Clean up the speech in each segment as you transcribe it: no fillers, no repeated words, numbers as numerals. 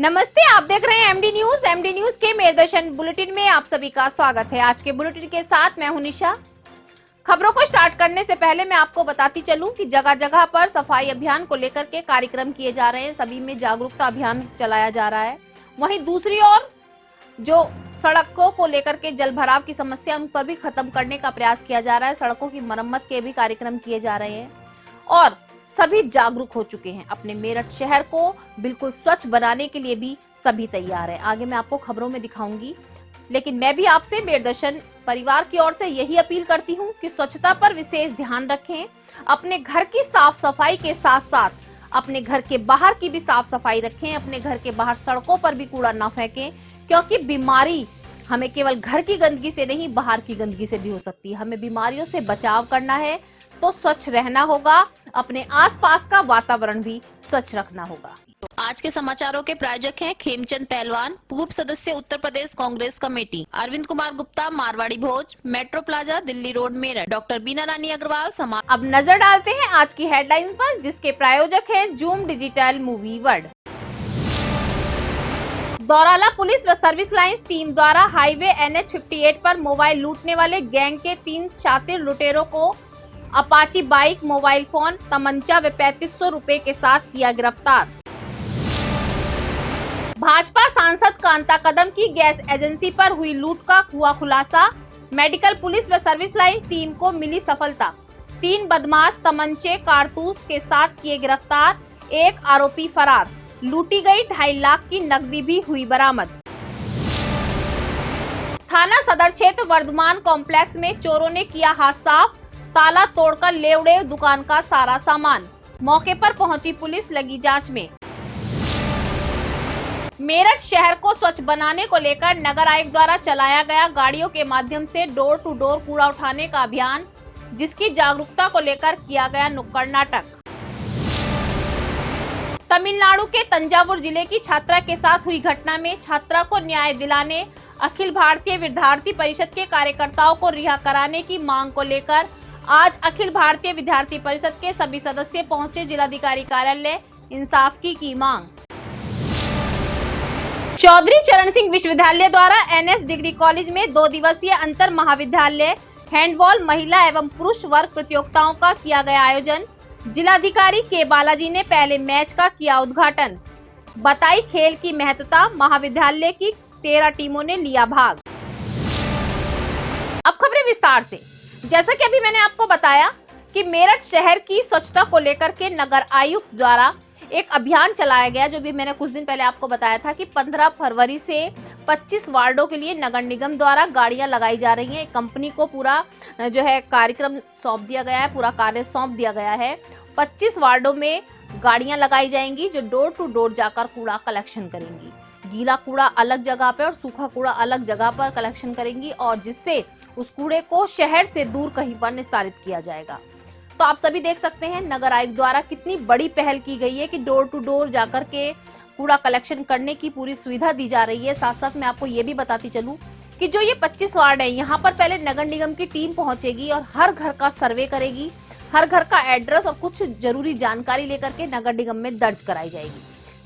नमस्ते, आप देख रहे हैं एमडी न्यूज। एमडी न्यूज के मेरदर्शन बुलेटिन में आप सभी का स्वागत है। आज के बुलेटिन के साथ मैं हूं निशा। खबरों को स्टार्ट करने से पहले मैं आपको बताती चलूं कि जगह जगह पर सफाई अभियान को लेकर के कार्यक्रम किए जा रहे हैं, सभी में जागरूकता अभियान चलाया जा रहा है। वहीं दूसरी ओर जो सड़कों को लेकर के जल भराव की समस्या, उन पर भी खत्म करने का प्रयास किया जा रहा है। सड़कों की मरम्मत के भी कार्यक्रम किए जा रहे हैं और सभी जागरूक हो चुके हैं। अपने मेरठ शहर को बिल्कुल स्वच्छ बनाने के लिए भी सभी तैयार हैं। आगे मैं आपको खबरों में दिखाऊंगी, लेकिन मैं भी आपसे मेरदर्शन परिवार की ओर से यही अपील करती हूं कि स्वच्छता पर विशेष ध्यान रखें। अपने घर की साफ सफाई के साथ साथ अपने घर के बाहर की भी साफ सफाई रखें। अपने घर के बाहर सड़कों पर भी कूड़ा ना फेंकें, क्योंकि बीमारी हमें केवल घर की गंदगी से नहीं, बाहर की गंदगी से भी हो सकती है। हमें बीमारियों से बचाव करना है तो स्वच्छ रहना होगा, अपने आसपास का वातावरण भी स्वच्छ रखना होगा। आज के समाचारों के प्रायोजक हैं खेमचंद पहलवान, पूर्व सदस्य Uttar Pradesh Congress committee, Arvind Kumar Gupta, Marwari Bhoj, metro plaza, Delhi road, Meerut, doctor Bina Rani Agarwal Samaj. अब नजर डालते हैं आज की हेडलाइन पर, जिसके प्रायोजक हैं zoom digital movie world. Daurala police व सर्विस लाइंस टीम द्वारा हाईवे NH 58 पर मोबाइल लूटने वाले गैंग के 3 शातिर लुटेरों को अपाची बाइक, मोबाइल फोन, तमंचा व 3500 रुपए के साथ किया गिरफ्तार। भाजपा सांसद कांता कदम की गैस एजेंसी पर हुई लूट का हुआ खुलासा। मेडिकल पुलिस व सर्विस लाइन टीम को मिली सफलता। 3 बदमाश तमंचे कारतूस के साथ किए गिरफ्तार। 1 आरोपी फरार। लूटी गई 2.5 लाख की नकदी भी हुई बरामद। थाना सदर क्षेत्र वर्धमान कॉम्प्लेक्स में चोरों ने किया हाथ साफ। ताला तोड़कर ले उड़े दुकान का सारा सामान। मौके पर पहुंची पुलिस, लगी जांच में। मेरठ शहर को स्वच्छ बनाने को लेकर नगर आयुक्त द्वारा चलाया गया गाड़ियों के माध्यम से डोर टू डोर कूड़ा उठाने का अभियान, जिसकी जागरूकता को लेकर किया गया नुक्कड़ नाटक। तमिलनाडु के तंजावुर जिले की छात्रा के साथ हुई घटना में छात्रा को न्याय दिलाने अखिल भारतीय विद्यार्थी परिषद के कार्यकर्ताओं को रिहा कराने की मांग को लेकर आज अखिल भारतीय विद्यार्थी परिषद के सभी सदस्य पहुंचे जिलाधिकारी कार्यालय। इंसाफ की मांग। चौधरी चरण सिंह विश्वविद्यालय द्वारा NS डिग्री कॉलेज में 2 दिवसीय अंतर महाविद्यालय हैंडबॉल महिला एवं पुरुष वर्ग प्रतियोगिताओं का किया गया आयोजन। जिलाधिकारी के बालाजी ने पहले मैच का किया उद्घाटन। बताई खेल की महत्वता। महाविद्यालय की 13 टीमों ने लिया भाग। अब खबरें विस्तार से। जैसा कि अभी मैंने आपको बताया कि मेरठ शहर की स्वच्छता को लेकर के नगर आयुक्त द्वारा एक अभियान चलाया गया, जो भी मैंने कुछ दिन पहले आपको बताया था कि 15 फरवरी से 25 वार्डों के लिए नगर निगम द्वारा गाड़ियां लगाई जा रही हैं। एक कंपनी को पूरा जो है कार्यक्रम सौंप दिया गया है, पूरा कार्य सौंप दिया गया है। 25 वार्डों में गाड़ियां लगाई जाएंगी जो डोर टू डोर जाकर कूड़ा कलेक्शन करेंगी। गीला कूड़ा अलग जगह पर और सूखा कूड़ा अलग जगह पर कलेक्शन करेंगी, और जिससे उस कूड़े को शहर से दूर कहीं पर निस्तारित किया जाएगा। तो आप सभी देख सकते हैं नगर आयुक्त द्वारा कितनी बड़ी पहल की गई है कि डोर टू डोर जाकर के कूड़ा कलेक्शन करने की पूरी सुविधा दी जा रही है। साथ साथ मैं आपको ये भी बताती चलूं कि जो ये 25 वार्ड है, यहाँ पर पहले नगर निगम की टीम पहुंचेगी और हर घर का सर्वे करेगी। हर घर का एड्रेस और कुछ जरूरी जानकारी लेकर के नगर निगम में दर्ज कराई जाएगी,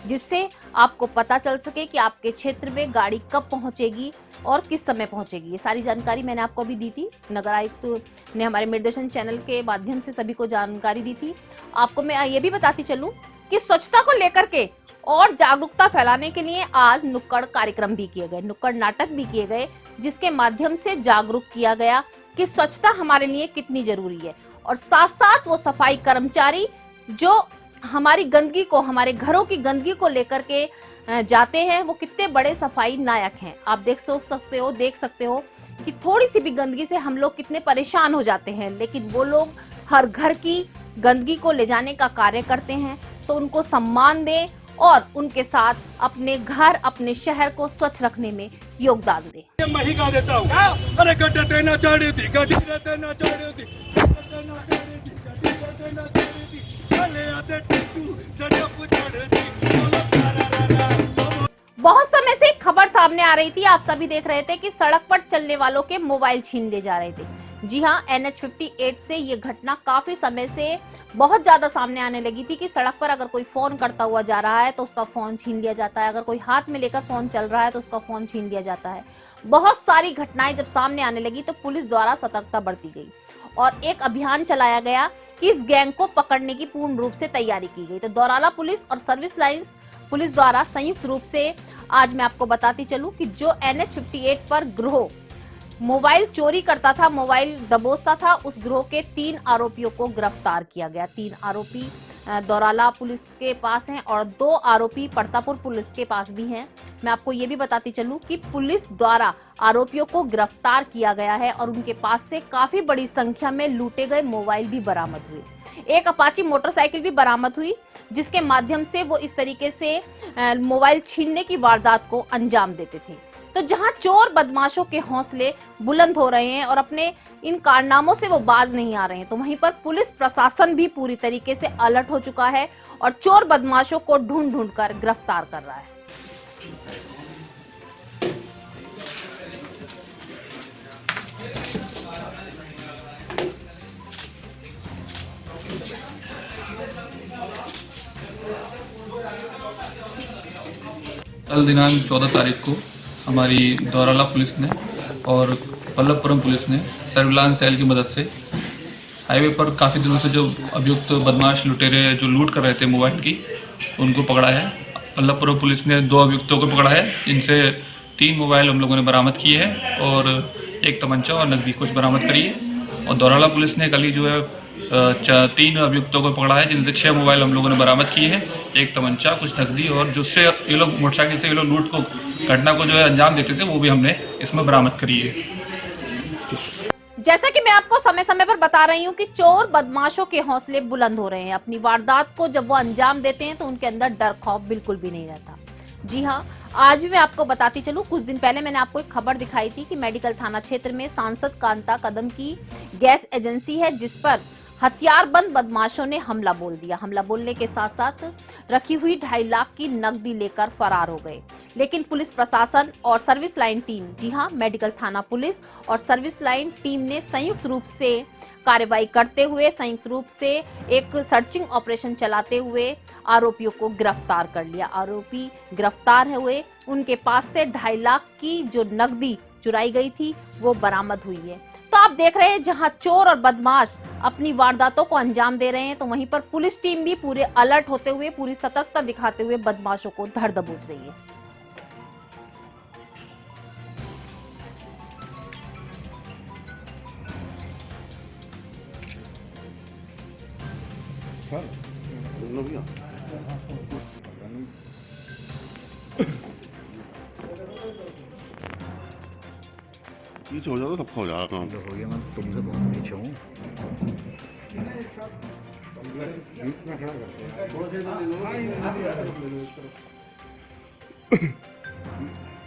जिससे आपको पता चल सके कि आपके क्षेत्र में गाड़ी कब पहुंचेगी और किस समय पहुंचेगी। ये सारी जानकारी मैंने आपको अभी दी थी। नगर आयुक्त ने हमारे मेरदर्शन चैनल के माध्यम से सभी को जानकारी दी थी। आपको मैं ये भी बताती चलूं कि स्वच्छता को लेकर के और जागरूकता फैलाने के लिए आज नुक्कड़ कार्यक्रम भी किए गए, नुक्कड़ नाटक भी किए गए, जिसके माध्यम से जागरूक किया गया कि स्वच्छता हमारे लिए कितनी जरूरी है। और साथ साथ वो सफाई कर्मचारी जो हमारी गंदगी को, हमारे घरों की गंदगी को लेकर के जाते हैं, वो कितने बड़े सफाई नायक हैं। आप देख सकते हो कि थोड़ी सी भी गंदगी से हम लोग कितने परेशान हो जाते हैं, लेकिन वो लोग हर घर की गंदगी को ले जाने का कार्य करते हैं। तो उनको सम्मान दें और उनके साथ अपने घर, अपने शहर को स्वच्छ रखने में योगदान दें। बहुत समय से खबर सामने आ रही थी, आप सभी देख रहे थे कि सड़क पर चलने वालों के मोबाइल छीन ले जा रहे थे। जी हाँ, NH 58 से ये घटना काफी समय से बहुत ज्यादा सामने आने लगी थी कि सड़क पर अगर कोई फोन करता हुआ जा रहा है तो उसका फोन छीन लिया जाता है, अगर कोई हाथ में लेकर फोन चल रहा है तो उसका फोन छीन लिया जाता है। बहुत सारी घटनाएं जब सामने आने लगी तो पुलिस द्वारा सतर्कता बरती गई और एक अभियान चलाया गया कि इस गैंग को पकड़ने की पूर्ण रूप से तैयारी की गई। तो दौराला पुलिस और सर्विस लाइंस पुलिस द्वारा संयुक्त रूप से आज मैं आपको बताती चलूं कि जो NH 58 पर गिरोह मोबाइल चोरी करता था, मोबाइल दबोचता था, उस गिरोह के 3 आरोपियों को गिरफ्तार किया गया। 3 आरोपी दौराला पुलिस के पास हैं और 2 आरोपी परतापुर पुलिस के पास भी हैं। मैं आपको ये भी बताती चलूं कि पुलिस द्वारा आरोपियों को गिरफ्तार किया गया है और उनके पास से काफी बड़ी संख्या में लूटे गए मोबाइल भी बरामद हुए। एक अपाची मोटरसाइकिल भी बरामद हुई जिसके माध्यम से वो इस तरीके से मोबाइल छीनने की वारदात को अंजाम देते थे। तो जहां चोर बदमाशों के हौसले बुलंद हो रहे हैं और अपने इन कारनामों से वो बाज नहीं आ रहे हैं, तो वहीं पर पुलिस प्रशासन भी पूरी तरीके से अलर्ट हो चुका है और चोर बदमाशों को ढूंढ ढूंढ कर गिरफ्तार कर रहा है। कल दिनांक 14 तारीख को हमारी दौराला पुलिस ने और पल्लवपुरम पुलिस ने सर्विलांस सेल की मदद से हाईवे पर काफ़ी दिनों से जो अभियुक्त बदमाश लुटेरे जो लूट कर रहे थे मोबाइल की, उनको पकड़ा है। पल्लवपुरम पुलिस ने 2 अभियुक्तों को पकड़ा है, इनसे 3 मोबाइल हम लोगों ने बरामद किए हैं और 1 तमंचा और नकदी कुछ बरामद करी है। और दौराला पुलिस ने कल ही जो है 3 अभियुक्तों को पकड़ा है, जिनसे 6 मोबाइल हम लोगों ने बरामद किए हैं, 1 तमंचा, कुछ नकदी और जिससे ये लोग मोटरसाइकिल से ये लोग लूट को घटना को जो है अंजाम देते थे, वो भी हमने इसमें बरामद करी है। जैसा कि मैं आपको समय समय पर बता रही हूँ कि चोर बदमाशों के हौसले बुलंद हो रहे हैं। अपनी वारदात को जब वो अंजाम देते हैं तो उनके अंदर डर खौफ बिल्कुल भी नहीं रहता। जी हाँ, आज भी मैं आपको बताती चलूं, कुछ दिन पहले मैंने आपको एक खबर दिखाई थी कि मेडिकल थाना क्षेत्र में सांसद कांता कदम की गैस एजेंसी है जिस पर हथियारबंद बदमाशों ने हमला बोल दिया। हमला बोलने के साथ साथ रखी हुई 2.5 लाख की नकदी लेकर फरार हो गए। लेकिन पुलिस प्रशासन और सर्विस लाइन टीम, जी हां, मेडिकल थाना पुलिस और सर्विस लाइन टीम ने संयुक्त रूप से कार्रवाई करते हुए, संयुक्त रूप से एक सर्चिंग ऑपरेशन चलाते हुए आरोपियों को गिरफ्तार कर लिया। आरोपी गिरफ्तार हुए, उनके पास से 2.5 लाख की जो नकदी चुराई गई थी वो बरामद हुई है। तो आप देख रहे हैं जहां चोर और बदमाश अपनी वारदातों को अंजाम दे रहे हैं, तो वहीं पर पुलिस टीम भी पूरे अलर्ट होते हुए, पूरी सतर्कता दिखाते हुए बदमाशों को धर दबोच रही है। पीछे हो जाओ तो सबका हो जाएगा काम। हो गया, मैं तुमसे बहुत पीछे हूँ।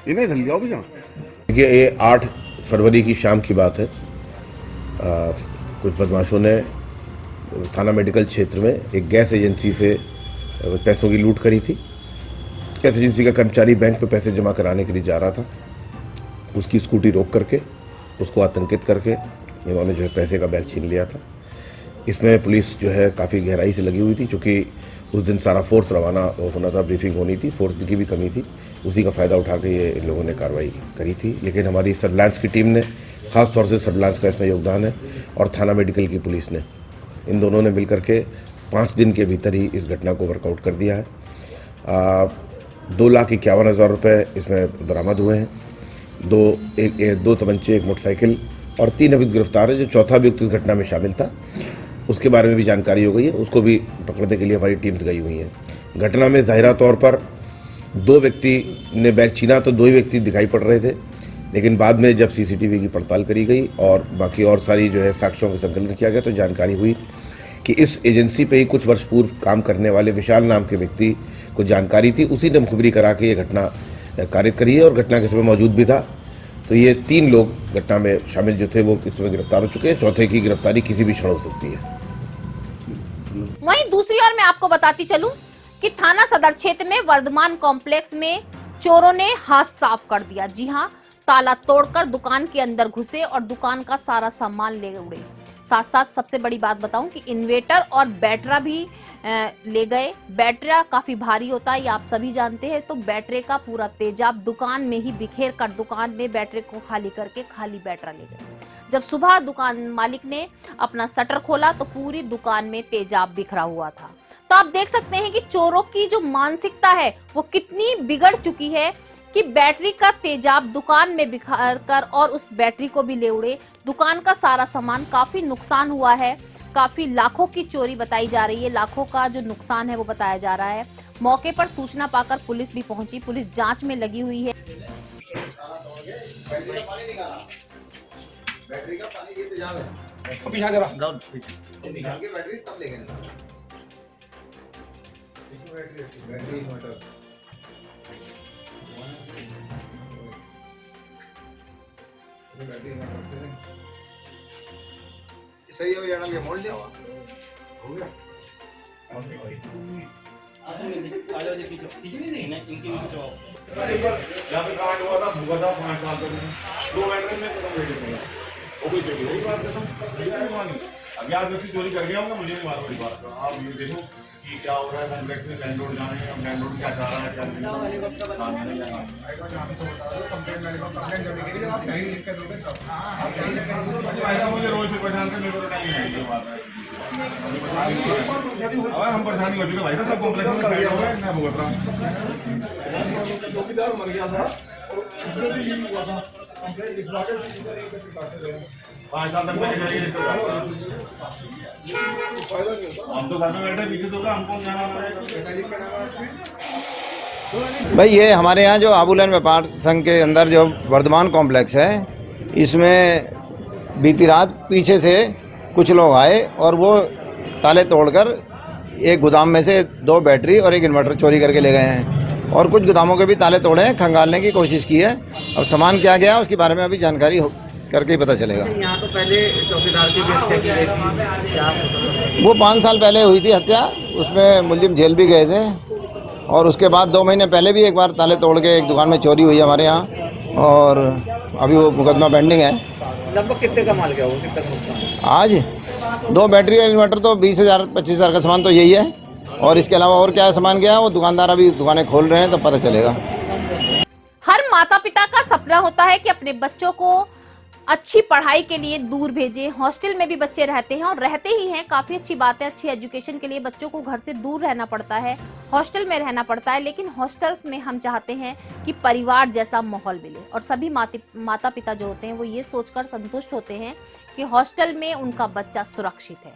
इन्हें जल्दी आओ भैया। देखिए, ये 8 फरवरी की शाम की बात है। कुछ बदमाशों ने थाना मेडिकल क्षेत्र में एक गैस एजेंसी से पैसों की लूट करी थी। गैस एजेंसी का कर्मचारी बैंक पे पैसे जमा कराने के लिए जा रहा था। उसकी स्कूटी रोक करके उसको आतंकित करके इन्होंने जो है पैसे का बैग छीन लिया था। इसमें पुलिस जो है काफ़ी गहराई से लगी हुई थी, क्योंकि उस दिन सारा फोर्स रवाना होना था, ब्रीफिंग होनी थी, फोर्स की भी कमी थी। उसी का फ़ायदा उठा के ये इन लोगों ने कार्रवाई करी थी। लेकिन हमारी सर्विलांस की टीम ने, ख़ास तौर से सर्विलांस का इसमें योगदान है, और थाना मेडिकल की पुलिस ने, इन दोनों ने मिलकर के 5 दिन के भीतर ही इस घटना को वर्कआउट कर दिया है। 2,51,000 रुपये इसमें बरामद हुए हैं। 2 तमंचे, 1 मोटरसाइकिल और 3 अभियुक्त गिरफ्तार है। जो चौथा अभियुक्त इस घटना में शामिल था उसके बारे में भी जानकारी हो गई है, उसको भी पकड़ने के लिए हमारी टीम्स गई हुई हैं। घटना में ज़ाहिरा तौर पर 2 व्यक्ति ने बैग छीना तो 2 ही व्यक्ति दिखाई पड़ रहे थे, लेकिन बाद में जब सीसीटीवी की पड़ताल करी गई और बाकी और सारी जो है साक्ष्यों का संकलन किया गया तो जानकारी हुई कि इस एजेंसी पे ही कुछ वर्ष पूर्व काम करने वाले विशाल नाम के व्यक्ति को जानकारी थी। उसी ने मुखबिरी करा के ये घटना कारित करी है और घटना के समय मौजूद भी था। तो ये 3 लोग घटना में शामिल जो थे वो इस समय गिरफ्तार हो चुके हैं। चौथे की गिरफ्तारी किसी भी क्षण हो सकती है। वहीं दूसरी ओर मैं आपको बताती चलूं कि थाना सदर क्षेत्र में वर्धमान कॉम्प्लेक्स में चोरों ने हाथ साफ कर दिया। जी हां, ताला तोड़कर दुकान के अंदर घुसे और दुकान का सारा सामान ले उड़े। साथ साथ सबसे बड़ी बात बताऊं कि इन्वर्टर और बैटरा भी ले गए। बैटरा काफी भारी होता है, ये आप सभी जानते हैं, तो बैटरे का पूरा तेजाब दुकान में ही बिखेर कर दुकान में बैटरे को खाली करके खाली बैटरा ले गए। जब सुबह दुकान मालिक ने अपना शटर खोला तो पूरी दुकान में तेजाब बिखरा हुआ था। तो आप देख सकते हैं कि चोरों की जो मानसिकता है वो कितनी बिगड़ चुकी है कि बैटरी का तेजाब दुकान में बिखर कर और उस बैटरी को भी ले उड़े। दुकान का सारा सामान, काफी नुकसान हुआ है, काफी लाखों की चोरी बताई जा रही है, लाखों का जो नुकसान है वो बताया जा रहा है। मौके पर सूचना पाकर पुलिस भी पहुंची, पुलिस जांच में लगी हुई है। बैटरी का पानी ये तेजाब है। पीछा जरा निकाल के बैटरी तब ले गए। बैटरी मोटर सही है, जाना मोड़ लिया हो गया। आ जाओ जी पीछे नहीं इनके पीछे आओ। यहाँ पे कांड हुआ था, भूखा था 5 साल तक, 2 घंटे में खत्म हो गया। वो कोई चोरी नहीं बात खत्म। अब यार व्यक्ति चोरी कर गया होगा, मुझे नहीं मालूम बात। आप ये देखो कि क्या हो रहा है कॉम्प्लेक्स में, लैंडलॉर्ड जाने का, लैंडलॉर्ड क्या चाह रहा है, क्या नहीं। मुझे रोज से परेशान कर, मेरे को टाइम नहीं है। हम परेशानी हो चुके भाई साहब, कॉम्प्लेक्स में खड़े हो गए, मैं भुगत रहा हूँ। चौकीदार मर गया था और इसमें भी यही हुआ था, कंप्लेंट लिखवा के 5 साल तक बैठे जाएंगे। हम तो घर में बैठे पीछे से होगा, हमको जाना भाई। ये हमारे यहाँ जो आबूलन व्यापार संघ के अंदर जो वर्धमान कॉम्प्लेक्स है, इसमें बीती रात पीछे से कुछ लोग आए और वो ताले तोड़कर एक गोदाम में से 2 बैटरी और एक इन्वर्टर चोरी करके ले गए हैं और कुछ गोदामों के भी ताले तोड़े हैं, खंगालने की कोशिश की है। अब सामान क्या गया उसके बारे में अभी जानकारी करके ही पता चलेगा। यहाँ तो पहले चौकीदार की भी हत्या की गई थी, वो 5 साल पहले हुई थी हत्या, उसमें मुलजिम जेल भी गए थे और उसके बाद 2 महीने पहले भी एक बार ताले तोड़ के एक दुकान में चोरी हुई हमारे यहाँ और अभी वो मुकदमा पेंडिंग है। लगभग कितने का माल गया वो, कितना नुकसान? आज 2 बैटरी और इन्वर्टर तो 20,000-25,000 का सामान तो यही है और इसके अलावा और क्या सामान गया वो दुकानदार अभी दुकानें खोल रहे हैं तो पता चलेगा। हर माता पिता का सपना होता है कि अपने बच्चों को अच्छी पढ़ाई के लिए दूर भेजें। हॉस्टल में भी बच्चे रहते हैं और रहते ही हैं, काफी अच्छी बात है। अच्छी एजुकेशन के लिए बच्चों को घर से दूर रहना पड़ता है, हॉस्टल में रहना पड़ता है, लेकिन हॉस्टल्स में हम चाहते हैं कि परिवार जैसा माहौल मिले और सभी माता पिता जो होते हैं वो ये सोचकर संतुष्ट होते हैं कि हॉस्टल में उनका बच्चा सुरक्षित है।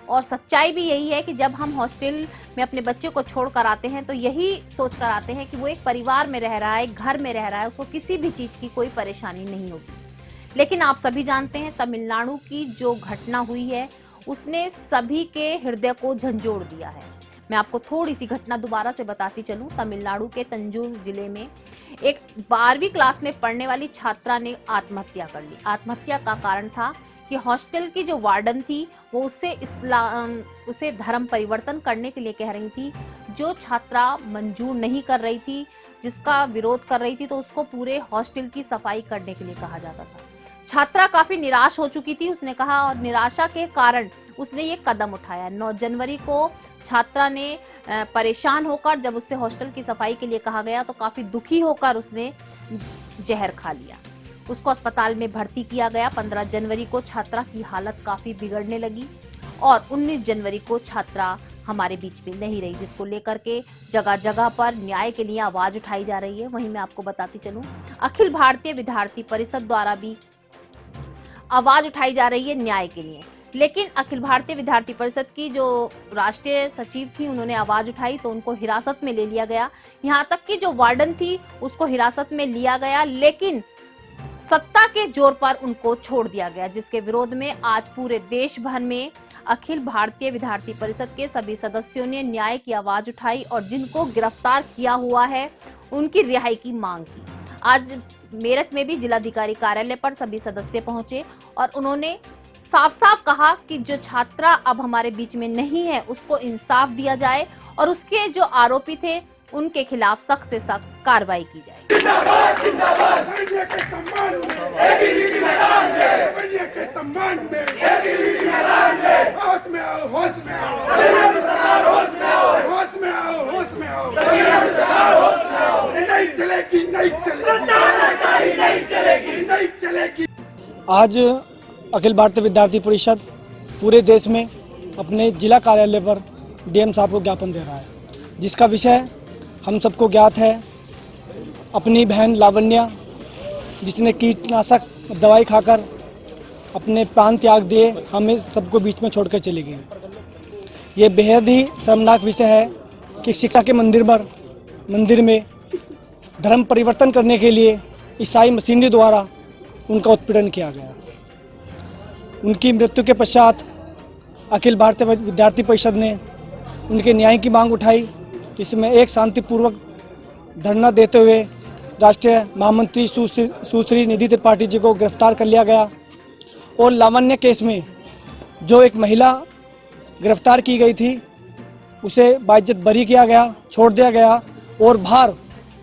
और सच्चाई भी यही है कि जब हम हॉस्टल में अपने बच्चे को छोड़ कर आते हैं तो यही सोच कर आते हैं कि वो एक परिवार में रह रहा है, घर में रह रहा है, उसको किसी भी चीज की कोई परेशानी नहीं होगी। लेकिन आप सभी जानते हैं तमिलनाडु की जो घटना हुई है उसने सभी के हृदय को झंझोड़ दिया है। मैं आपको थोड़ी सी घटना दोबारा से बताती चलूं। तमिलनाडु के तंजूर जिले में एक 12वीं क्लास में पढ़ने वाली छात्रा ने आत्महत्या कर ली। आत्महत्या का कारण था कि हॉस्टल की जो वार्डन थी वो उसे धर्म परिवर्तन करने के लिए कह रही थी। जो छात्रा मंजूर नहीं कर रही थी, जिसका विरोध कर रही थी, तो उसको पूरे हॉस्टल की सफाई करने के लिए कहा जाता था। छात्रा काफी निराश हो चुकी थी, उसने कहा, और निराशा के कारण उसने ये कदम उठाया। 9 जनवरी को छात्रा ने परेशान होकर, जब उससे हॉस्टल की सफाई के लिए कहा गया तो काफी दुखी होकर उसने जहर खा लिया। उसको अस्पताल में भर्ती किया गया। 15 जनवरी को छात्रा की हालत काफी बिगड़ने लगी और 19 जनवरी को छात्रा हमारे बीच में नहीं रही, जिसको लेकर के जगह जगह पर न्याय के लिए आवाज उठाई जा रही है। वहीं मैं आपको बताती चलूं, अखिल भारतीय विद्यार्थी परिषद द्वारा भी आवाज उठाई जा रही है न्याय के लिए। लेकिन अखिल भारतीय विद्यार्थी परिषद की जो राष्ट्रीय सचिव थी, उन्होंने आवाज उठाई तो उनको हिरासत में ले लिया गया। यहाँ तक कि जो वार्डन थी उसको हिरासत में लिया गया, लेकिन सत्ता के जोर पर उनको छोड़ दिया गया, जिसके विरोध में आज पूरे देश भर में अखिल भारतीय विद्यार्थी परिषद के सभी सदस्यों ने न्याय की आवाज उठाई और जिनको गिरफ्तार किया हुआ है उनकी रिहाई की मांग की। आज मेरठ में भी जिलाधिकारी कार्यालय पर सभी सदस्य पहुंचे और उन्होंने साफ साफ कहा कि जो छात्रा अब हमारे बीच में नहीं है उसको इंसाफ दिया जाए और उसके जो आरोपी थे उनके खिलाफ सख्त से सख्त कार्रवाई की जाए। आज अखिल भारतीय विद्यार्थी परिषद पूरे देश में अपने जिला कार्यालय पर डीएम साहब को ज्ञापन दे रहा है, जिसका विषय हम सबको ज्ञात है। अपनी बहन लावण्या, जिसने कीटनाशक दवाई खाकर अपने प्राण त्याग दिए, हमें सबको बीच में छोड़कर चली गई। ये बेहद ही शर्मनाक विषय है कि शिक्षा के मंदिर में धर्म परिवर्तन करने के लिए ईसाई मशीनरी द्वारा उनका उत्पीड़न किया गया। उनकी मृत्यु के पश्चात अखिल भारतीय विद्यार्थी परिषद ने उनके न्याय की मांग उठाई। इसमें एक शांतिपूर्वक धरना देते हुए राष्ट्रीय महामंत्री सुश्री निधि त्रिपाठी जी को गिरफ्तार कर लिया गया और लावण्य केस में जो एक महिला गिरफ्तार की गई थी उसे बाइज्जत बरी किया गया, छोड़ दिया गया और बाहर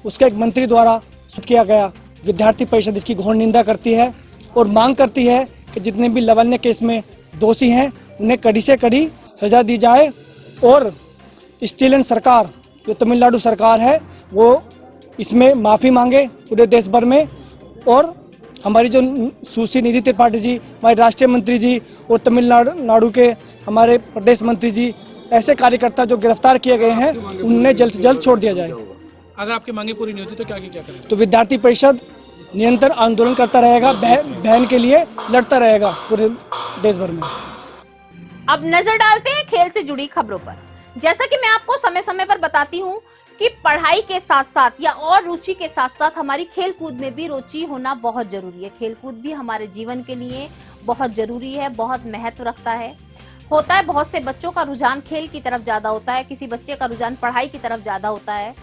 उसके एक मंत्री द्वारा किया गया। विद्यार्थी परिषद इसकी घोर निंदा करती है और मांग करती है कि जितने भी लावण्य केस में दोषी हैं उन्हें कड़ी से कड़ी सजा दी जाए और स्टीलन सरकार जो तमिलनाडु सरकार है वो इसमें माफ़ी मांगे पूरे देश भर में। और हमारी जो सुश्री निधि त्रिपाठी जी, हमारे राष्ट्रीय मंत्री जी और तमिलनाडु के हमारे प्रदेश मंत्री जी, ऐसे कार्यकर्ता जो गिरफ्तार किए गए हैं उन्हें जल्द से जल्द छोड़ दिया जाए। अगर आपकी मांगे पूरी नहीं होती तो क्या करेंगे? तो विद्यार्थी परिषद निरंतर आंदोलन करता रहेगा, बहन के लिए लड़ता रहेगा पूरे देश भर में। अब नजर डालते हैं खेल से जुड़ी खबरों पर। जैसा कि मैं आपको समय समय पर बताती हूँ कि पढ़ाई के साथ साथ या और रुचि के साथ साथ हमारी खेल कूद में भी रुचि होना बहुत जरूरी है। खेल कूद भी हमारे जीवन के लिए बहुत जरूरी है, बहुत महत्व रखता है। होता है बहुत से बच्चों का रुझान खेल की तरफ ज्यादा होता है, किसी बच्चे का रुझान पढ़ाई की तरफ ज्यादा होता है।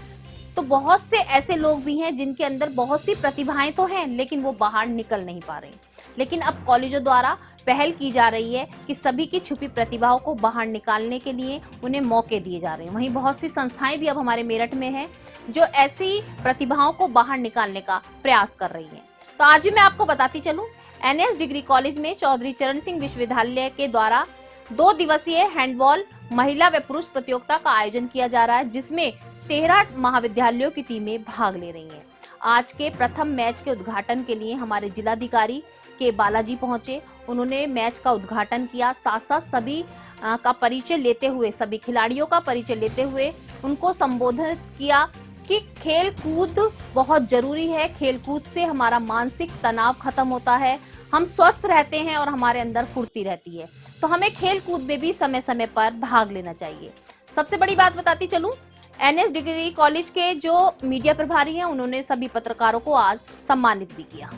तो बहुत से ऐसे लोग भी हैं जिनके अंदर बहुत सी प्रतिभाएं तो हैं लेकिन वो बाहर निकल नहीं पा रही। लेकिन अब कॉलेजों द्वारा पहल की जा रही है कि सभी की छुपी प्रतिभाओं को बाहर निकालने के लिए उन्हें मौके दिए जा रहे हैं। वहीं बहुत सी संस्थाएं भी अब हमारे मेरठ में हैं जो ऐसी प्रतिभाओं को बाहर निकालने का प्रयास कर रही हैं। तो आज भी मैं आपको बताती चलूं, एनएस डिग्री कॉलेज में चौधरी चरण सिंह विश्वविद्यालय के द्वारा 2 दिवसीय हैंडबॉल महिला व पुरुष प्रतियोगिता का आयोजन किया जा रहा है, जिसमें 13 महाविद्यालयों की टीमें भाग ले रही हैं। आज के प्रथम मैच के उद्घाटन के लिए हमारे जिलाधिकारी के बालाजी पहुंचे। उन्होंने मैच का उद्घाटन किया, साथ साथ सभी का परिचय लेते हुए, सभी खिलाड़ियों का परिचय लेते हुए उनको संबोधित किया कि खेल कूद बहुत जरूरी है। खेल कूद से हमारा मानसिक तनाव खत्म होता है, हम स्वस्थ रहते हैं और हमारे अंदर फुर्ती रहती है। तो हमें खेल कूद में भी समय समय पर भाग लेना चाहिए। सबसे बड़ी बात बताती चलूं, एनएस डिग्री कॉलेज के जो मीडिया प्रभारी हैं उन्होंने सभी पत्रकारों को आज सम्मानित भी किया।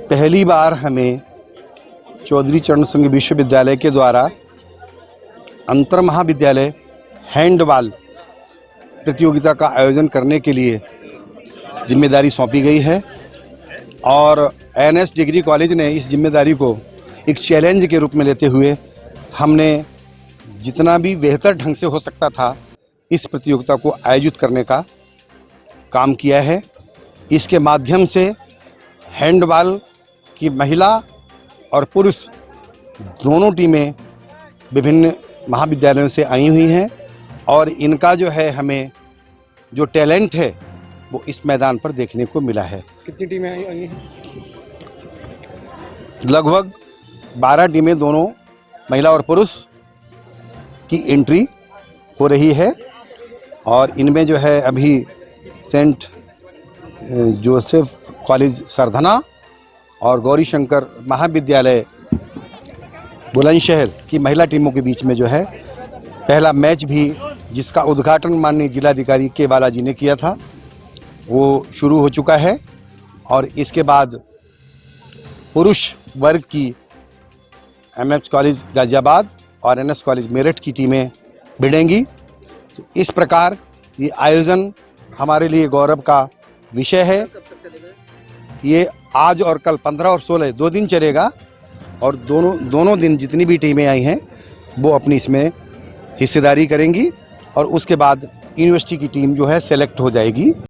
पहली बार हमें चौधरी चरण सिंह विश्वविद्यालय के द्वारा अंतर महाविद्यालय हैंडबॉल प्रतियोगिता का आयोजन करने के लिए जिम्मेदारी सौंपी गई है और एनएस डिग्री कॉलेज ने इस जिम्मेदारी को एक चैलेंज के रूप में लेते हुए हमने जितना भी बेहतर ढंग से हो सकता था इस प्रतियोगिता को आयोजित करने का काम किया है। इसके माध्यम से हैंडबॉल की महिला और पुरुष दोनों टीमें विभिन्न महाविद्यालयों से आई हुई हैं और इनका जो है हमें जो टैलेंट है वो इस मैदान पर देखने को मिला है। कितनी टीमें आई हैं? लगभग 12 टीमें दोनों महिला और पुरुष की एंट्री हो रही है और इनमें जो है अभी सेंट जोसेफ कॉलेज सरधना और गौरी शंकर महाविद्यालय बुलंदशहर की महिला टीमों के बीच में जो है पहला मैच भी, जिसका उद्घाटन माननीय जिलाधिकारी के बालाजी ने किया था, वो शुरू हो चुका है। और इसके बाद पुरुष वर्ग की एमएच कॉलेज गाजियाबाद और एनएस कॉलेज मेरठ की टीमें भिड़ेंगी। तो इस प्रकार ये आयोजन हमारे लिए गौरव का विषय है। ये आज और कल 15 और 16 2 दिन चलेगा और दोनों दिन जितनी भी टीमें आई हैं वो अपनी इसमें हिस्सेदारी करेंगी और उसके बाद यूनिवर्सिटी की टीम जो है सेलेक्ट हो जाएगी।